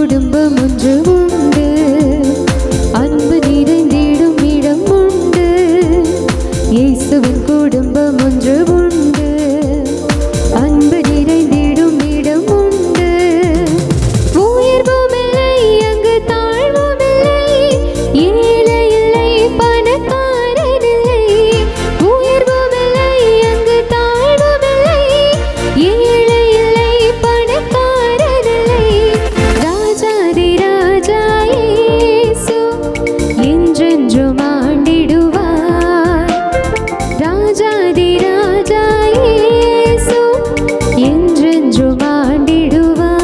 குடும்பம் ஒன்று உண்டு, அன்பு நிறைந்திடும் இடம் உண்டு. இயேசுவின் குடும்பம் ஒன்று உண்டு, அன்பு நிறைந்திடும் இடம் உண்டு. உயர்வும் இல்லை, அங்கு தாழ்வும் இல்லை, ஏழை இல்லை, பணக்காரன் இல்லை. உயர்வும் இல்லை, அங்கு தாழ்வும் இல்லை, ஏழை இல்லை, பணக்காரன் இல்லை. ராஜாதி ராஜா இயேசு என்றென்றும் ஆண்டிடுவார். ராஜாதி ராஜா இயேசு என்றென்றும் ஆண்டிடுவார்.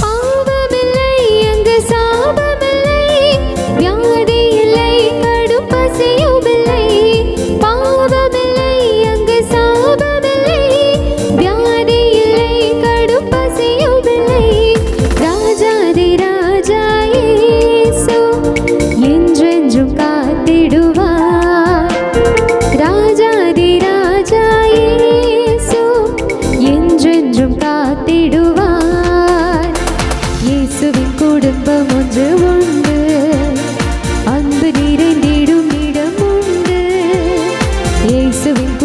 பாவமில்லை, அங்கு சாபமில்லை, வியாதி இல்லை, கடும் பசியுமில்லை. பாவமில்லை, அங்கு சாபமில்லை, வியாதி இல்லை, கடும் பசியுமில்லை. ராஜாதி ராஜா இயேசு என்றென்றும் காத்திடுவார். ராஜாதி ராஜா இயேசு என்றென்றும் காத்திடுவார். இயேசுவின் குடும்பம் ஒன்று உண்டு, அன்பு நிறைந்திடும் இடம் உண்டு. இயேசுவின்